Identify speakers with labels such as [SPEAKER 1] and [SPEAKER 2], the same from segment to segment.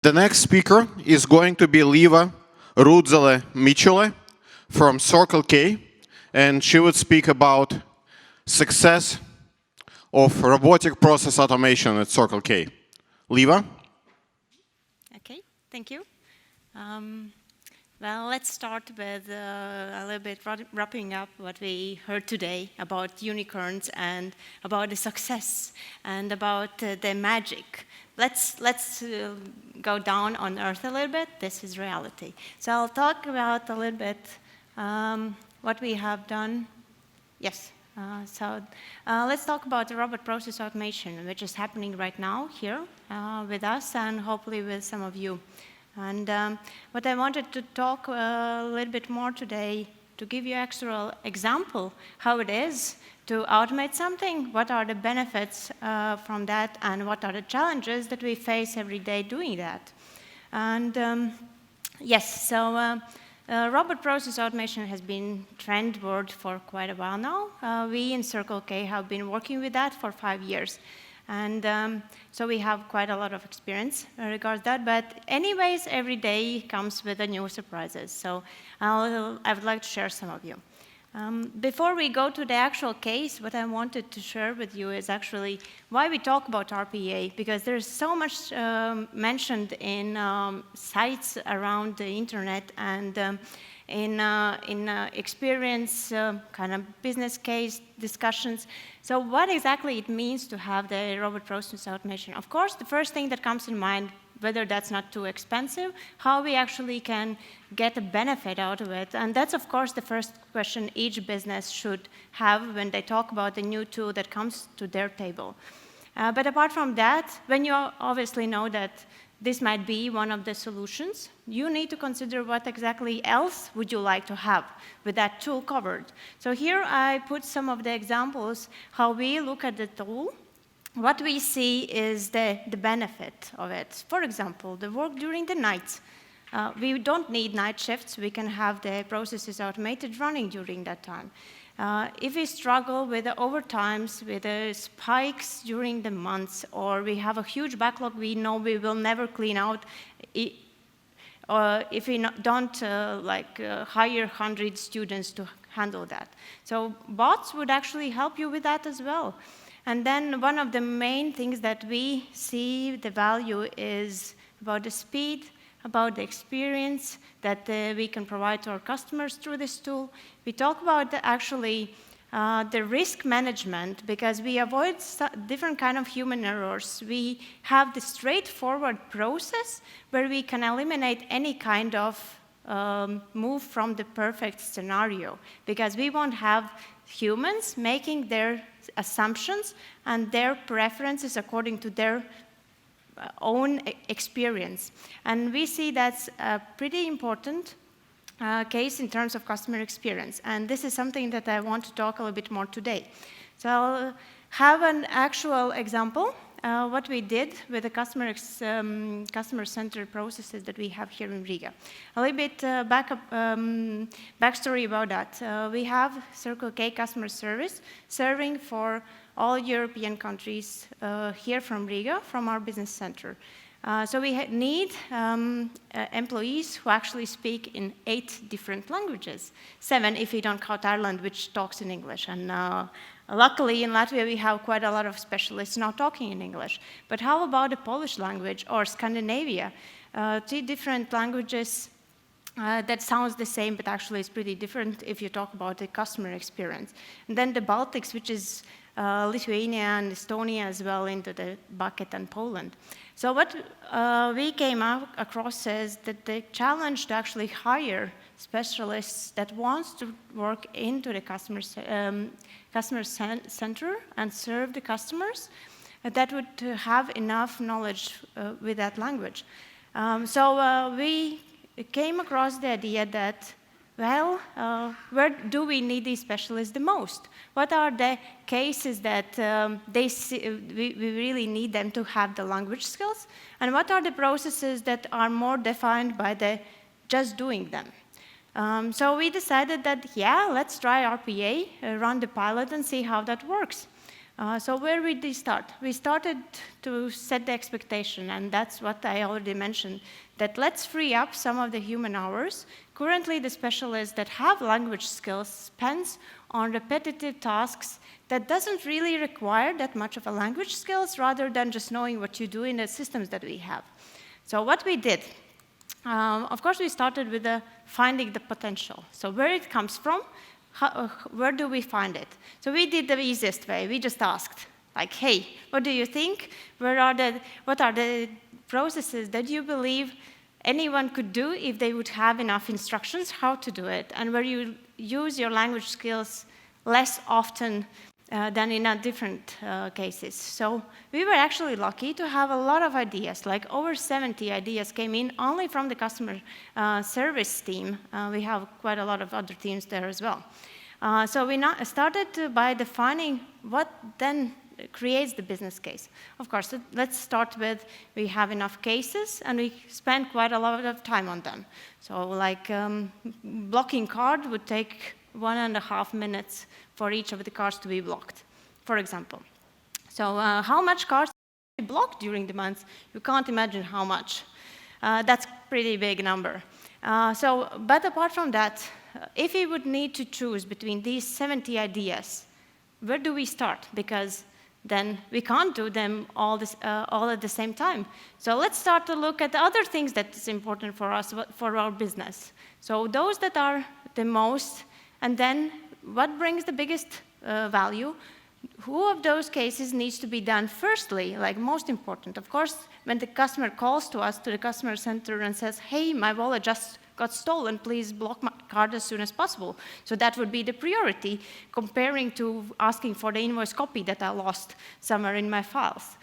[SPEAKER 1] The next speaker is going to be Līva Rudzīte Mičule from Circle K, and she would speak about success of robotic process automation at Circle K. Līva?
[SPEAKER 2] Okay, thank you. Well, let's start with a little bit wrapping up what we heard today about unicorns and about the success and about the magic. Let's go down on earth a little bit. This is reality. So I'll talk about a little bit what we have done. Yes. Let's talk about the robot process automation, which is happening right now here with us and hopefully with some of you. And what I wanted to talk a little bit more today, to give you an actual example how it is to automate something, what are the benefits from that, and what are the challenges that we face every day doing that. And yes, so robot process automation has been trend word for quite a while now. We in Circle K have been working with that for 5 years. And so we have quite a lot of experience regarding that. But anyways, every day comes with a new surprises. So I would like to share some of you. Before we go to the actual case, what I wanted to share with you is actually why we talk about RPA, because there's so much mentioned in sites around the internet and in experience, kind of business case discussions. So what exactly it means to have the robot process automation? Of course, the first thing that comes in mind, whether that's not too expensive, how we actually can get a benefit out of it. And that's, of course, the first question each business should have when they talk about a new tool that comes to their table. But apart from that, when you obviously know that this might be one of the solutions, you need to consider what exactly else would you like to have with that tool covered. So here I put some of the examples how we look at the tool. What we see is the benefit of it. For example, the work during the night. We don't need night shifts. We can have the processes automated running during that time. If we struggle with the overtimes, with the spikes during the months, or we have a huge backlog we know we will never clean out, if we don't hire 100 students to handle that. So bots would actually help you with that as well. And then one of the main things that we see the value is about the speed, about the experience that we can provide to our customers through this tool. We talk about the risk management because we avoid different kind of human errors. We have the straightforward process where we can eliminate any kind of move from the perfect scenario because we won't have humans making their assumptions and their preferences according to their own experience. And we see that's a pretty important case in terms of customer experience. And this is something that I want to talk a little bit more today. So I'll have an actual example, what we did with the customer-centered processes that we have here in Riga. A little bit backstory about that. We have Circle K customer service serving for all European countries here from Riga, from our business center. So we need employees who actually speak in 8 different languages, 7 if we don't count Ireland, which talks in English. And luckily in Latvia we have quite a lot of specialists now talking in English. But how about the Polish language or Scandinavia? 3 different languages that sounds the same, but actually it's pretty different if you talk about the customer experience. And then the Baltics, which is Lithuania and Estonia as well into the bucket and Poland. So what we came across is that the challenge to actually hire specialists that wants to work into the customer center and serve the customers, that would have enough knowledge with that language. So we came across the idea that, well, where do we need these specialists the most? What are the cases that we really need them to have the language skills? And what are the processes that are more defined by just doing them? So we decided that, yeah, let's try RPA, run the pilot and see how that works. So where did we start? We started to set the expectation, and that's what I already mentioned, that let's free up some of the human hours. Currently, the specialists that have language skills spends on repetitive tasks that doesn't really require that much of a language skills, rather than just knowing what you do in the systems that we have. So what we did, of course, we started with finding the potential. So where it comes from, where do we find it? So we did the easiest way. We just asked, like, hey, what do you think? What are the processes that you believe anyone could do if they would have enough instructions how to do it, and where you use your language skills less often than in different cases. So we were actually lucky to have a lot of ideas, like over 70 ideas came in only from the customer service team. We have quite a lot of other teams there as well. So we started by defining what then creates the business case. Of course, let's start with we have enough cases, and we spend quite a lot of time on them. So like blocking card would take 1.5 minutes for each of the cards to be blocked, for example. So how much cards are blocked during the month? You can't imagine how much. That's a pretty big number. But apart from that, if we would need to choose between these 70 ideas, where do we start? Because then we can't do them all at the same time. So let's start to look at other things that is important for us, for our business. So those that are the most, and then what brings the biggest value? Who of those cases needs to be done firstly, like most important? Of course, when the customer calls to us, to the customer center, and says, hey, my wallet just got stolen, please block my card as soon as possible. So that would be the priority, comparing to asking for the invoice copy that I lost somewhere in my files.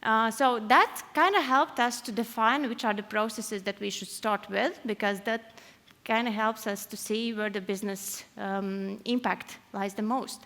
[SPEAKER 2] So that kind of helped us to define which are the processes that we should start with, because that kind of helps us to see where the business impact lies the most.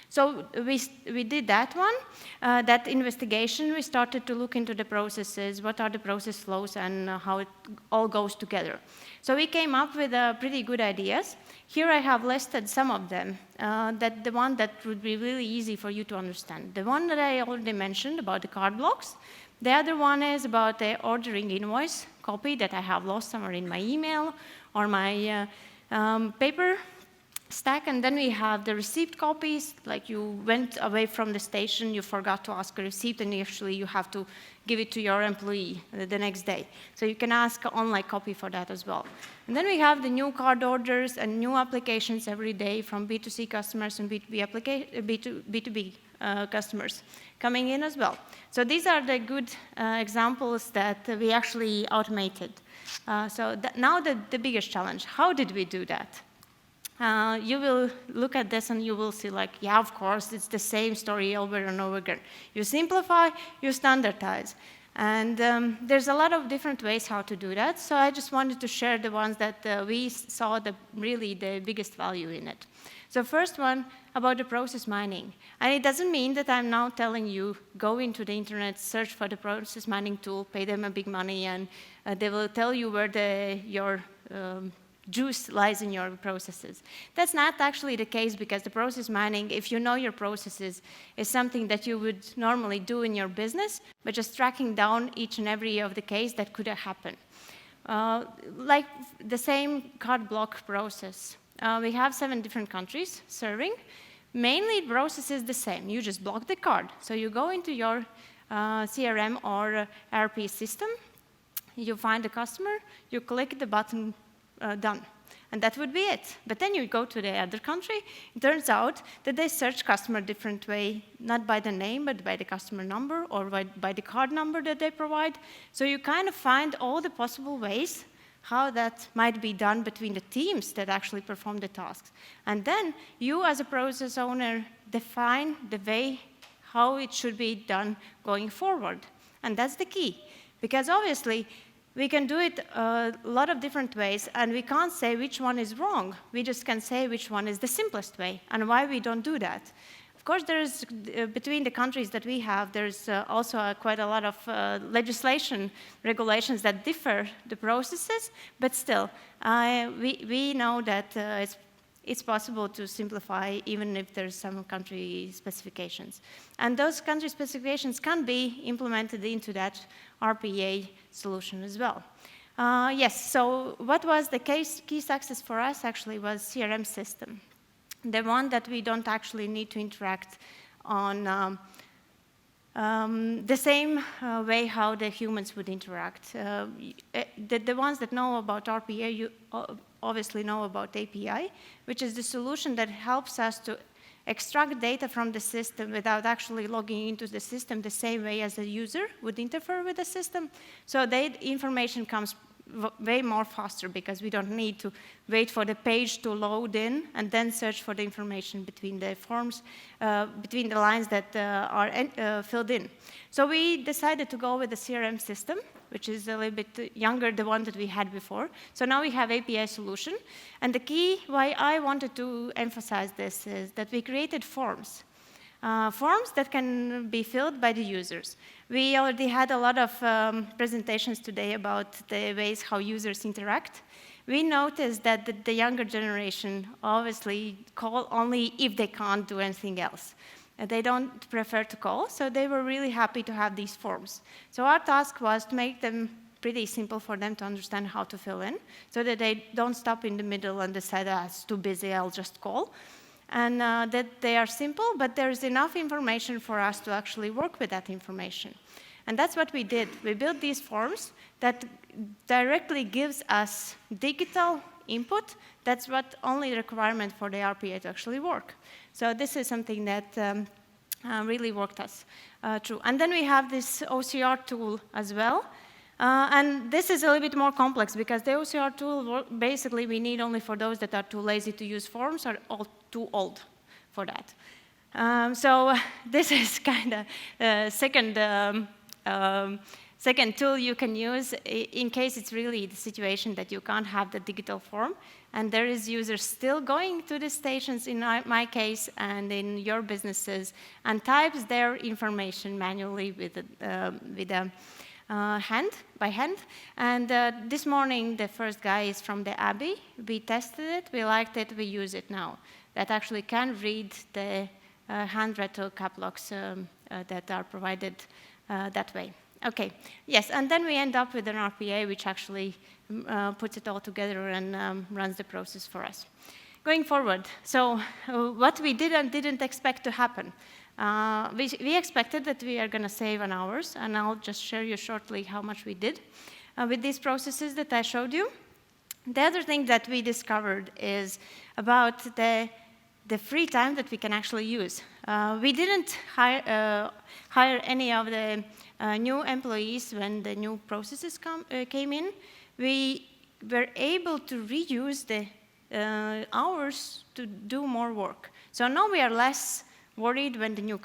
[SPEAKER 2] So we did that one, that investigation. We started to look into the processes, what are the process flows, and how it all goes together. So we came up with pretty good ideas. Here I have listed some of them, that the one that would be really easy for you to understand. The one that I already mentioned about the card blocks. The other one is about the ordering invoice copy that I have lost somewhere in my email or my paper stack. And then we have the receipt copies, like you went away from the station, you forgot to ask a receipt, and actually you have to give it to your employee the next day. So you can ask an online copy for that as well. And then we have the new card orders and new applications every day from B2C customers and B2B customers coming in as well. So these are the good examples that we actually automated. Now the biggest challenge, how did we do that? You will look at this and you will see, like, yeah, of course, it's the same story over and over again. You simplify, you standardize. And there's a lot of different ways how to do that. So I just wanted to share the ones that we saw really the biggest value in it. So first one, about the process mining. And it doesn't mean that I'm now telling you, go into the internet, search for the process mining tool, pay them a big money, and they will tell you where your juice lies in your processes. That's not actually the case, because the process mining, if you know your processes, is something that you would normally do in your business, but just tracking down each and every of the case that could have happened. Like the same card block process. We have 7 different countries serving. Mainly the process is the same. You just block the card. So you go into your CRM or RPA system, you find the customer, you click the button, done. And that would be it. But then you go to the other country, it turns out that they search customer different way, not by the name, but by the customer number or by the card number that they provide. So you kind of find all the possible ways how that might be done between the teams that actually perform the tasks. And then you, as a process owner, define the way how it should be done going forward. And that's the key. Because obviously, we can do it a lot of different ways, and we can't say which one is wrong. We just can say which one is the simplest way and why we don't do that. Of course, there's, between the countries that we have, there's also quite a lot of legislation, regulations that differ the processes, but still, we know that it's possible to simplify even if there's some country specifications. And those country specifications can be implemented into that RPA solution as well. Yes, so what was the key success for us actually was CRM system. The one that we don't actually need to interact on the same way how the humans would interact. The ones that know about RPA, you obviously know about API, which is the solution that helps us to extract data from the system without actually logging into the system the same way as a user would interfere with the system. So the information comes way more faster because we don't need to wait for the page to load in and then search for the information between the forms, between the lines that are filled in. So we decided to go with the CRM system, which is a little bit younger than the one that we had before. So now we have API solution. And the key why I wanted to emphasize this is that we created forms. Forms that can be filled by the users. We already had a lot of presentations today about the ways how users interact. We noticed that the younger generation obviously call only if they can't do anything else. They don't prefer to call, so they were really happy to have these forms. So our task was to make them pretty simple for them to understand how to fill in, so that they don't stop in the middle and decide, it's too busy, I'll just call. And that they are simple, but there's enough information for us to actually work with that information. And that's what we did. We built these forms that directly gives us digital input. That's what only the requirement for the RPA to actually work. So this is something that really worked us through. And then we have this OCR tool as well. And this is a little bit more complex because the OCR tool, basically, we need only for those that are too lazy to use forms or too old for that. So this is kind of second tool you can use in case it's really the situation that you can't have the digital form. And there is users still going to the stations in my case and in your businesses and types their information manually with a by hand. And this morning, the first guy is from the Abbey. We tested it, we liked it, we use it now. That actually can read the handwritten cap locks that are provided that way. Okay, yes, and then we end up with an RPA which actually puts it all together and runs the process for us. Going forward, so what we did and didn't expect to happen. We expected that we are going to save on hours, and I'll just share you shortly how much we did with these processes that I showed you. The other thing that we discovered is about the free time that we can actually use. We didn't hire any of the new employees when the new processes came in. We were able to reuse the hours to do more work. So now we are less worried when the new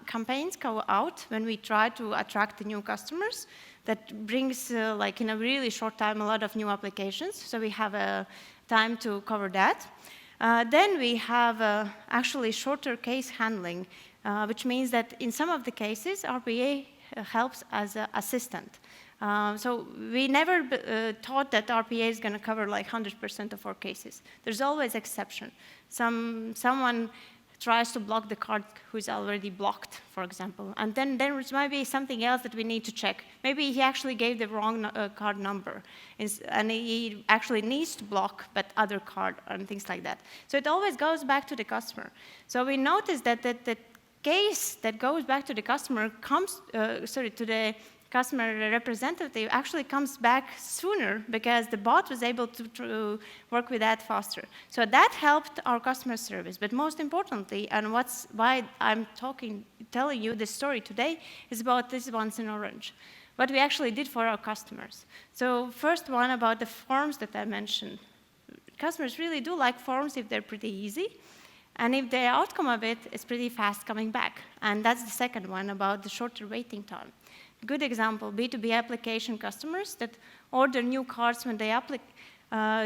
[SPEAKER 2] campaigns go out, when we try to attract the new customers. That brings, like in a really short time, a lot of new applications. So we have time to cover that. Then we have actually shorter case handling, which means that in some of the cases, RPA helps as an assistant. So we never thought that RPA is going to cover like 100% of our cases. There's always exception. Someone tries to block the card who's already blocked, for example. And then there might be something else that we need to check. Maybe he actually gave the wrong card number, and he actually needs to block but other card and things like that. So it always goes back to the customer. So we noticed that the case that goes back to the customer comes, to the customer representative actually comes back sooner because the bot was able to work with that faster. So that helped our customer service. But most importantly, and why I'm telling you this story today, is about this ones in orange. What we actually did for our customers. So first one about the forms that I mentioned. Customers really do like forms if they're pretty easy. And if the outcome of it is pretty fast coming back. And that's the second one about the shorter waiting time. Good example, B2B application customers that order new cards when they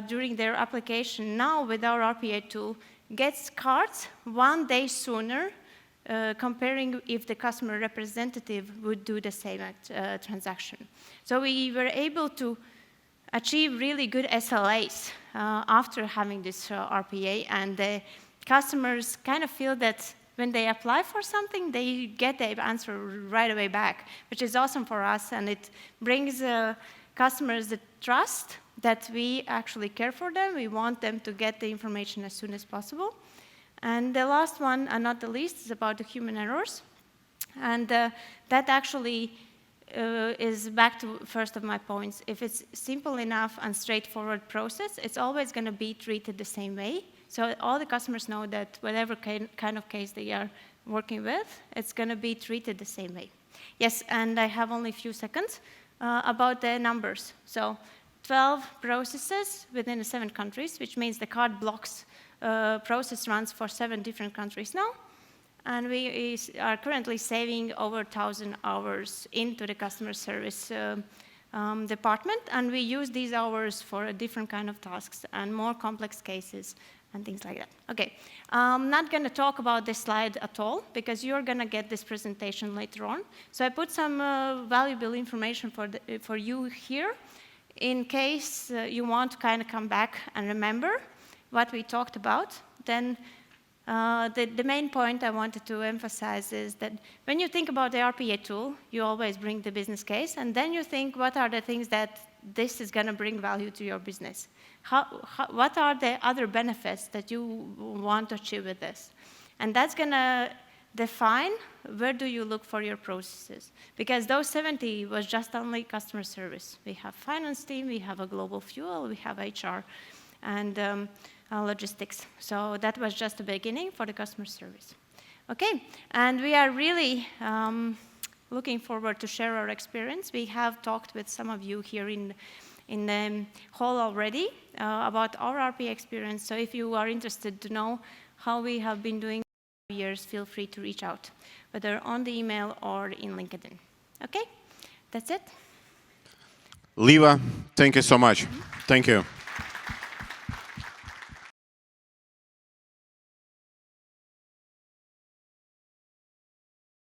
[SPEAKER 2] during their application now with our RPA tool gets cards 1 day sooner comparing if the customer representative would do the same transaction. So we were able to achieve really good SLAs after having this RPA, and the customers kind of feel that when they apply for something, they get the answer right away back, which is awesome for us, and it brings customers the trust that we actually care for them. We want them to get the information as soon as possible. And the last one, and not the least, is about the human errors. And that actually is back to first of my points. If it's simple enough and straightforward process, it's always going to be treated the same way. So all the customers know that whatever kind of case they are working with, it's going to be treated the same way. Yes, and I have only a few seconds about the numbers. So 12 processes within the 7 countries, which means the card blocks process runs for 7 different countries now. And we are currently saving over 1,000 hours into the customer service department. And we use these hours for a different kind of tasks and more complex cases and things like that. OK, I'm not going to talk about this slide at all, because you're going to get this presentation later on. So I put some valuable information for you here, in case you want to kind of come back and remember what we talked about. Then the main point I wanted to emphasize is that when you think about the RPA tool, you always bring the business case, and then you think, what are the things that this is going to bring value to your business? What are the other benefits that you want to achieve with this? And that's going to define where do you look for your processes. Because those 70 was just only customer service. We have finance team, we have a global fuel, we have HR, and logistics. So that was just the beginning for the customer service. OK, and we are really looking forward to share our experience. We have talked with some of you here in the hall already about our RPA experience. So if you are interested to know how we have been doing for years, feel free to reach out, whether on the email or in LinkedIn. OK, that's it.
[SPEAKER 1] Līva, thank you so much. Thank you.